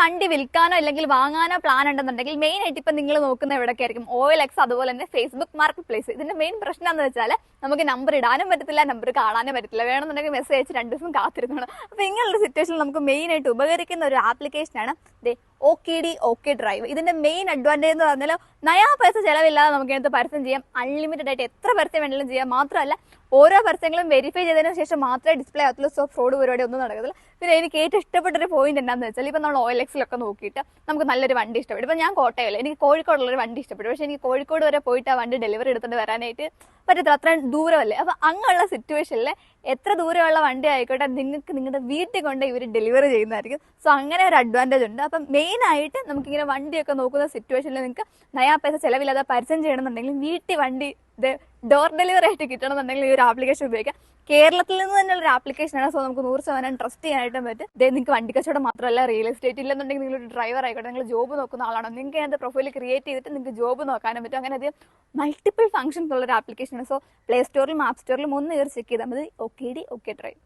വണ്ടി വിൽക്കാനോ അല്ലെങ്കിൽ വാങ്ങാനോ പ്ലാൻ ഉണ്ടെന്നുണ്ടെങ്കിൽ മെയിൻ ആയിട്ട് ഇപ്പൊ നിങ്ങൾ നോക്കുന്ന എവിടെയൊക്കെ ആയിരിക്കും OLX, അതുപോലെ തന്നെ ഫേസ്ബുക്ക് മാർക്കറ്റ് പ്ലേസ്. ഇതിന്റെ മെയിൻ പ്രശ്നം എന്ന് വെച്ചാൽ നമുക്ക് നമ്പർ ഇടാനും പറ്റത്തില്ല, നമ്പർ കാണാനും പറ്റത്തില്ല. വേണമെന്നുണ്ടെങ്കിൽ മെസ്സേജ് അയച്ച് 2 ദിവസം കാത്തിരുന്നണം. അപ്പൊ ഇങ്ങനെയുള്ള സിറ്റുവേഷനിൽ നമുക്ക് മെയിൻ ആയിട്ട് ഉപകരിക്കുന്ന ഒരു ആപ്ലിക്കേഷനാണ് OKD ഓക്കെ ഡ്രൈവ്. ഇതിന്റെ മെയിൻ അഡ്വാൻറ്റേജ് എന്ന് പറഞ്ഞാൽ നയാ പൈസ ചിലവില്ലാതെ നമുക്ക് ഇതിനകത്ത് പരസ്യം ചെയ്യാം. അൺലിമിറ്റഡ് ആയിട്ട് എത്ര പരസ്യം വേണമെങ്കിലും ചെയ്യാം. മാത്രമല്ല ഓരോ പരസ്യങ്ങളും വെരിഫൈ ചെയ്തതിനു ശേഷം മാത്രമേ ഡിസ്പ്ലേ ആകത്തുള്ളൂ. സോ ഫ്രോഡ് പരിപാടി ഒന്നും നടക്കത്തില്ല. പിന്നെ എനിക്ക് ഏറ്റവും ഇഷ്ടപ്പെട്ടൊരു പോയിന്റ് എന്താണെന്ന് വെച്ചാൽ ഇപ്പം നമ്മൾ OLX-ലൊക്കെ നോക്കിയിട്ട് നമുക്ക് നല്ലൊരു വണ്ടി ഇഷ്ടപ്പെടും. ഇപ്പം ഞാൻ കോട്ടയമില്ല, എനിക്ക് കോഴിക്കോടുള്ളൊരു വണ്ടി ഇഷ്ടപ്പെട്ടു. പക്ഷേ എനിക്ക് കോഴിക്കോട് വരെ പോയിട്ട് ആ വണ്ടി ഡെലിവറി എടുത്തുകൊണ്ട് വരാനായിട്ട് പറ്റത്തില്ല, അത്രയും ദൂരമല്ലേ. അപ്പം അങ്ങനെയുള്ള സിറ്റുവേഷനിൽ എത്ര ദൂരമുള്ള വണ്ടി ആയിക്കോട്ടെ നിങ്ങൾക്ക് നിങ്ങളുടെ വീട്ടിൽ കൊണ്ട് ഇവർ ഡെലിവറി ചെയ്യുന്നതായിരിക്കും. സോ അങ്ങനെ ഒരു അഡ്വാൻറ്റേജ് ഉണ്ട്. അപ്പം മെയിനായിട്ട് നമുക്കിങ്ങനെ വണ്ടിയൊക്കെ നോക്കുന്ന സിറ്റുവേഷനിൽ നിങ്ങൾക്ക് നയാ പൈസ ചിലവില്ലാതെ പരസ്യം ചെയ്യണമെന്നുണ്ടെങ്കിൽ വീട്ടിൽ വണ്ടി ഡോർ ഡെലിവറി ആയിട്ട് കിട്ടണമെന്നുണ്ടെങ്കിൽ ഈ ഒരു ആപ്ലിക്കേഷൻ ഉപയോഗിക്കാം. കേരളത്തിൽ നിന്ന് തന്നെയുള്ള ഒരു ആപ്ലിക്കേഷനാണ്. സോ നമുക്ക് 100% ട്രസ്റ്റ് ചെയ്യാനായിട്ടും പറ്റും. നിങ്ങൾക്ക് വണ്ടി കച്ചവടം മാത്രമല്ല, റിയൽ എസ്റ്റേറ്റ് ഇല്ലെന്നുണ്ടെങ്കിൽ നിങ്ങളൊരു ഡ്രൈവർ ആയിക്കോട്ടെ, നിങ്ങൾ ജോബ് നോക്കുന്ന ആളാണോ, നിങ്ങൾക്ക് അതിൻ്റെ പ്രൊഫൈൽ ക്രിയേറ്റ് ചെയ്തിട്ട് നിങ്ങൾക്ക് ജോബ് നോക്കാനും പറ്റും. അങ്ങനെ അധികം മൾട്ടിപ്പിൾ ഫംഗ്ഷൻസ് ഉള്ള ഒരു ആപ്ലിക്കേഷനാണ്. സോ പ്ലേ സ്റ്റോറിലും ആപ്പ് സ്റ്റോറിലും ഒന്ന് ചെക്ക് ചെയ്താൽ മതി OKD ഓക്കെ ഡ്രൈവ്.